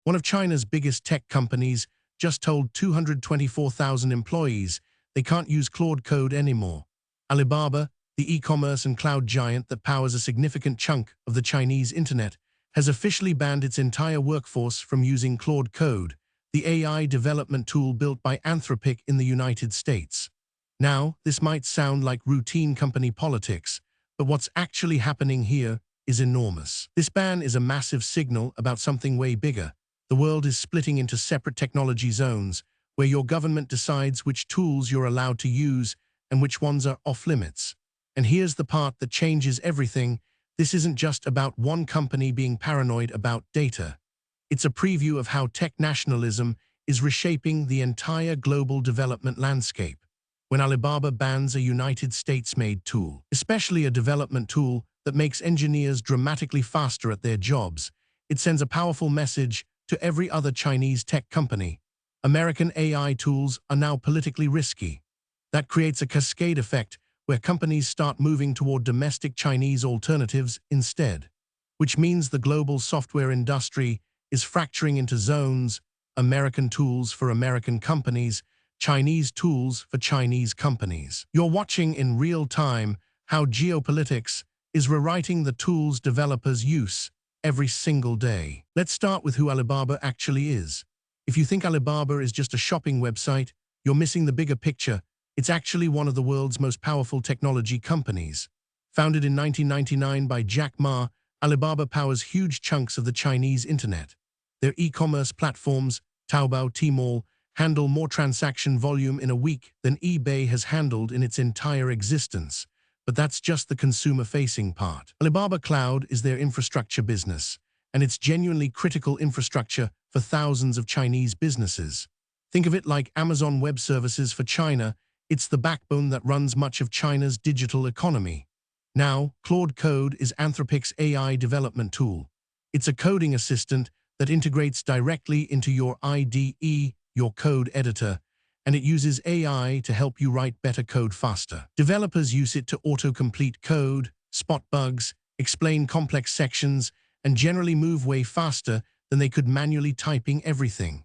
One of China's biggest tech companies just told 224,000 employees they can't use Claude Code anymore. Alibaba, the e-commerce and cloud giant that powers a significant chunk of the Chinese internet, has officially banned its entire workforce from using Claude Code, the AI development tool built by Anthropic in the United States. Now, this might sound like routine company politics, but what's actually happening here is enormous. This ban is a massive signal about something way bigger. The world is splitting into separate technology zones, where your government decides which tools you're allowed to use and which ones are off-limits. And here's the part that changes everything. This isn't just about one company being paranoid about data. It's a preview of how tech nationalism is reshaping the entire global development landscape. When Alibaba bans a United States-made tool, especially a development tool that makes engineers dramatically faster at their jobs, it sends a powerful message to every other Chinese tech company. American AI tools are now politically risky. That creates a cascade effect where companies start moving toward domestic Chinese alternatives instead, which means the global software industry is fracturing into zones: American tools for American companies, Chinese tools for Chinese companies. You're watching in real time how geopolitics is rewriting the tools developers use every single day. Let's start with who Alibaba actually is. If you think Alibaba is just a shopping website, you're missing the bigger picture. It's actually one of the world's most powerful technology companies. Founded in 1999 by Jack Ma, Alibaba powers huge chunks of the Chinese internet. Their e-commerce platforms, Taobao, Tmall, handle more transaction volume in a week than eBay has handled in its entire existence. But that's just the consumer-facing part. Alibaba Cloud is their infrastructure business, and it's genuinely critical infrastructure for thousands of Chinese businesses. Think of it like Amazon Web Services for China. It's the backbone that runs much of China's digital economy. Now, Claude Code is Anthropic's AI development tool. It's a coding assistant that integrates directly into your IDE, your code editor, and it uses AI to help you write better code faster. Developers use it to autocomplete code, spot bugs, explain complex sections, and generally move way faster than they could manually typing everything.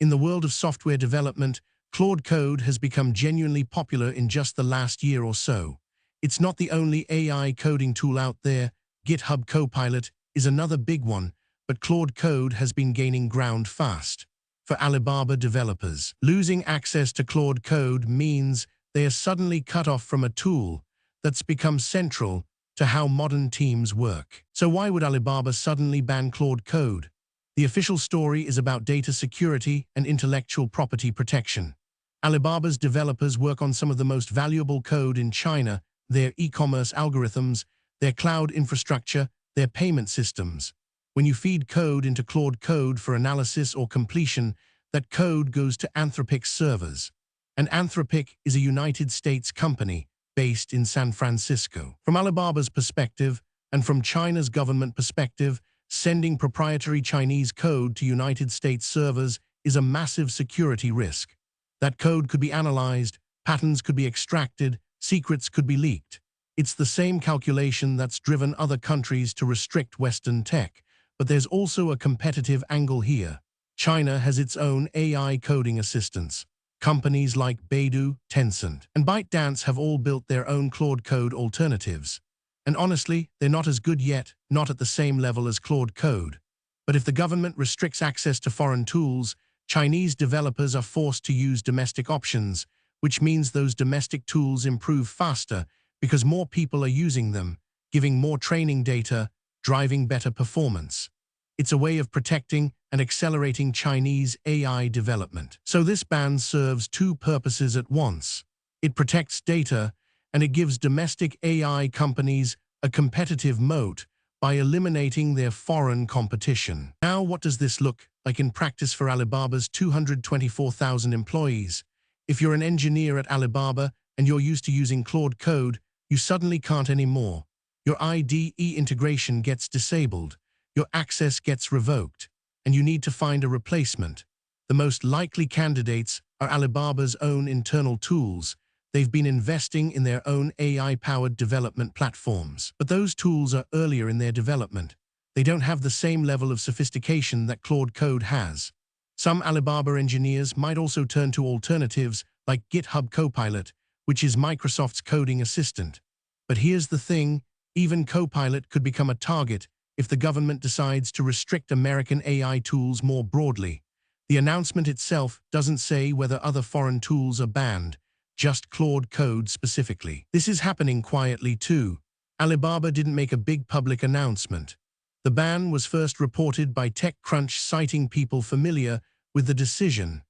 In the world of software development, Claude Code has become genuinely popular in just the last year or so. It's not the only AI coding tool out there. GitHub Copilot is another big one, but Claude Code has been gaining ground fast. For Alibaba developers, losing access to Claude Code means they are suddenly cut off from a tool that's become central to how modern teams work. So why would Alibaba suddenly ban Claude Code? The official story is about data security and intellectual property protection. Alibaba's developers work on some of the most valuable code in China: their e-commerce algorithms, their cloud infrastructure, their payment systems. When you feed code into Claude Code for analysis or completion, that code goes to Anthropic's servers. And Anthropic is a United States company based in San Francisco. From Alibaba's perspective, and from China's government perspective, sending proprietary Chinese code to United States servers is a massive security risk. That code could be analyzed, patterns could be extracted, secrets could be leaked. It's the same calculation that's driven other countries to restrict Western tech. But there's also a competitive angle here. China has its own AI coding assistants. Companies like Baidu, Tencent, and ByteDance have all built their own Claude Code alternatives. And honestly, they're not as good yet, not at the same level as Claude Code. But if the government restricts access to foreign tools, Chinese developers are forced to use domestic options, which means those domestic tools improve faster because more people are using them, giving more training data, driving better performance. It's a way of protecting and accelerating Chinese AI development. So this ban serves two purposes at once. It protects data, and it gives domestic AI companies a competitive moat by eliminating their foreign competition. Now, what does this look like in practice for Alibaba's 224,000 employees? If you're an engineer at Alibaba and you're used to using Claude Code, you suddenly can't anymore. Your IDE integration gets disabled, your access gets revoked, and you need to find a replacement. The most likely candidates are Alibaba's own internal tools. They've been investing in their own AI-powered development platforms. But those tools are earlier in their development. They don't have the same level of sophistication that Claude Code has. Some Alibaba engineers might also turn to alternatives like GitHub Copilot, which is Microsoft's coding assistant. But here's the thing, even Copilot could become a target if the government decides to restrict American AI tools more broadly. The announcement itself doesn't say whether other foreign tools are banned, just Claude Code specifically. This is happening quietly too. Alibaba didn't make a big public announcement. The ban was first reported by TechCrunch, citing people familiar with the decision.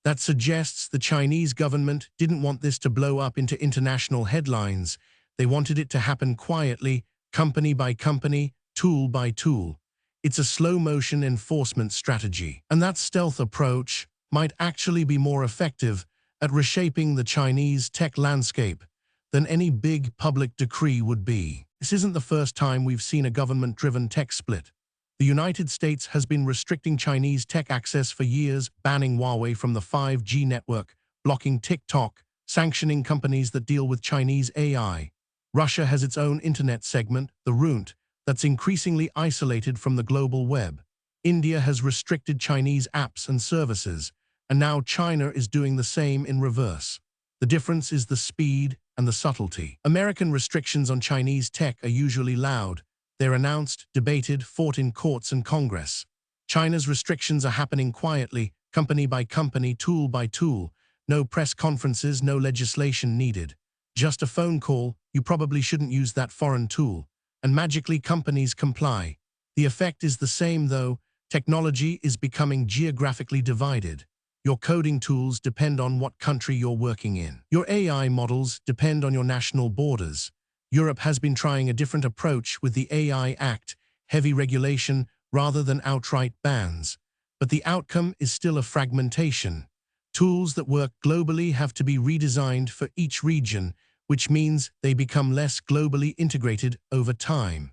That suggests the Chinese government didn't want this to blow up into international headlines. They wanted it to happen quietly, company by company, tool by tool. It's a slow-motion enforcement strategy. And that stealth approach might actually be more effective at reshaping the Chinese tech landscape than any big public decree would be. This isn't the first time we've seen a government-driven tech split. The United States has been restricting Chinese tech access for years, banning Huawei from the 5G network, blocking TikTok, sanctioning companies that deal with Chinese AI. Russia has its own internet segment, the RUNT, that's increasingly isolated from the global web. India has restricted Chinese apps and services, and now China is doing the same in reverse. The difference is the speed and the subtlety. American restrictions on Chinese tech are usually loud. They're announced, debated, fought in courts and Congress. China's restrictions are happening quietly, company by company, tool by tool. No press conferences, no legislation needed. Just a phone call, you probably shouldn't use that foreign tool. And magically companies comply. The effect is the same though. Technology is becoming geographically divided. Your coding tools depend on what country you're working in. Your AI models depend on your national borders. Europe has been trying a different approach with the AI Act, heavy regulation rather than outright bans. But the outcome is still a fragmentation. Tools that work globally have to be redesigned for each region, which means they become less globally integrated over time.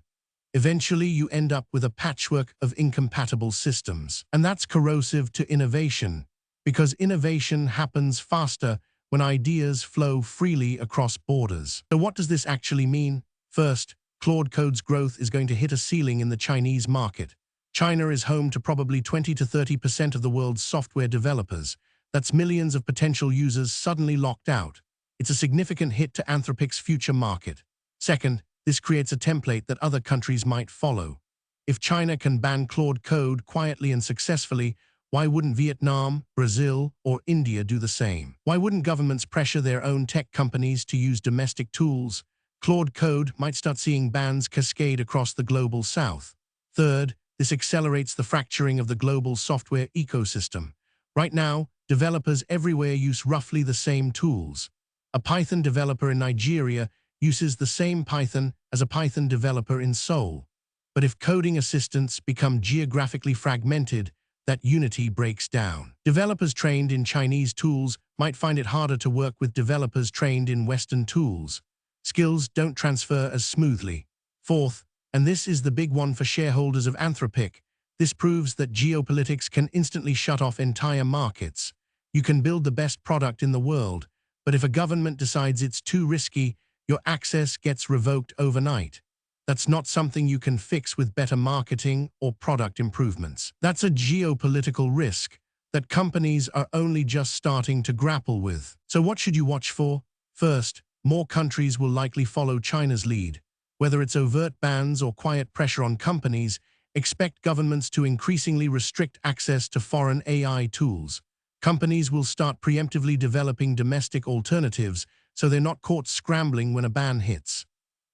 Eventually, you end up with a patchwork of incompatible systems. And that's corrosive to innovation, because innovation happens faster when ideas flow freely across borders. So what does this actually mean? First, Claude Code's growth is going to hit a ceiling in the Chinese market. China is home to probably 20 to 30% of the world's software developers. That's millions of potential users suddenly locked out. It's a significant hit to Anthropic's future market. Second, this creates a template that other countries might follow. If China can ban Claude Code quietly and successfully, why wouldn't Vietnam, Brazil, or India do the same? Why wouldn't governments pressure their own tech companies to use domestic tools? Claude Code might start seeing bans cascade across the global south. Third, this accelerates the fracturing of the global software ecosystem. Right now, developers everywhere use roughly the same tools. A Python developer in Nigeria uses the same Python as a Python developer in Seoul. But if coding assistants become geographically fragmented, that unity breaks down. Developers trained in Chinese tools might find it harder to work with developers trained in Western tools. Skills don't transfer as smoothly. Fourth, and this is the big one for shareholders of Anthropic, this proves that geopolitics can instantly shut off entire markets. You can build the best product in the world, but if a government decides it's too risky, your access gets revoked overnight. That's not something you can fix with better marketing or product improvements. That's a geopolitical risk that companies are only just starting to grapple with. So what should you watch for? First, more countries will likely follow China's lead. Whether it's overt bans or quiet pressure on companies, expect governments to increasingly restrict access to foreign AI tools. Companies will start preemptively developing domestic alternatives so they're not caught scrambling when a ban hits.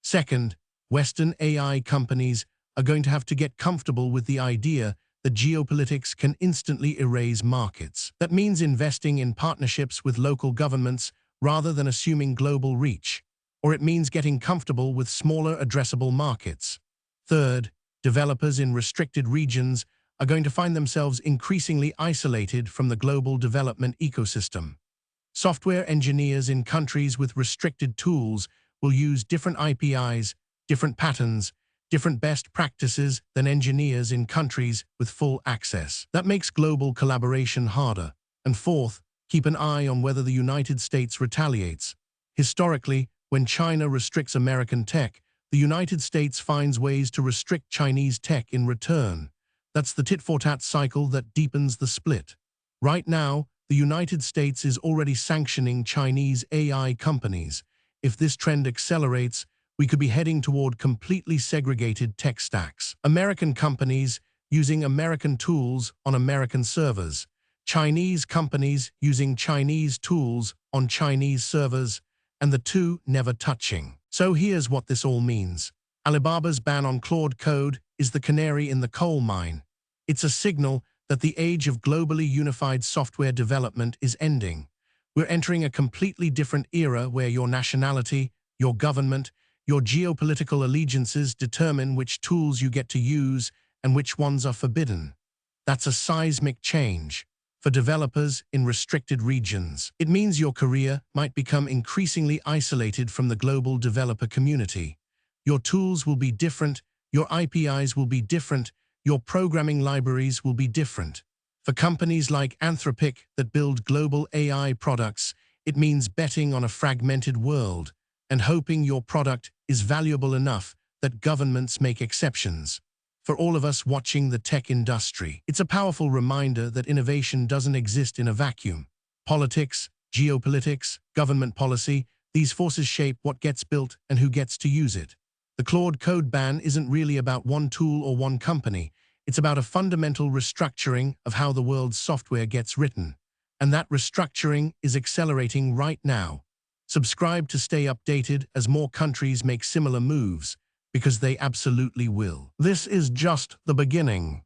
Second, Western AI companies are going to have to get comfortable with the idea that geopolitics can instantly erase markets. That means investing in partnerships with local governments rather than assuming global reach. Or it means getting comfortable with smaller addressable markets. Third, developers in restricted regions are going to find themselves increasingly isolated from the global development ecosystem. Software engineers in countries with restricted tools will use different APIs, different patterns, different best practices than engineers in countries with full access. That makes global collaboration harder. And fourth, keep an eye on whether the United States retaliates. Historically, when China restricts American tech, the United States finds ways to restrict Chinese tech in return. That's the tit-for-tat cycle that deepens the split. Right now, the United States is already sanctioning Chinese AI companies. If this trend accelerates, we could be heading toward completely segregated tech stacks. American companies using American tools on American servers. Chinese companies using Chinese tools on Chinese servers, and the two never touching. So here's what this all means. Alibaba's ban on Claude Code is the canary in the coal mine. It's a signal that the age of globally unified software development is ending. We're entering a completely different era where your nationality, your government, your geopolitical allegiances determine which tools you get to use and which ones are forbidden. That's a seismic change. For developers in restricted regions, it means your career might become increasingly isolated from the global developer community. Your tools will be different, your APIs will be different, your programming libraries will be different. For companies like Anthropic that build global AI products, it means betting on a fragmented world and hoping your product is valuable enough that governments make exceptions. For all of us watching the tech industry, it's a powerful reminder that innovation doesn't exist in a vacuum. Politics, geopolitics, government policy, these forces shape what gets built and who gets to use it. The Claude Code ban isn't really about one tool or one company. It's about a fundamental restructuring of how the world's software gets written. And that restructuring is accelerating right now. Subscribe to stay updated as more countries make similar moves, because they absolutely will. This is just the beginning.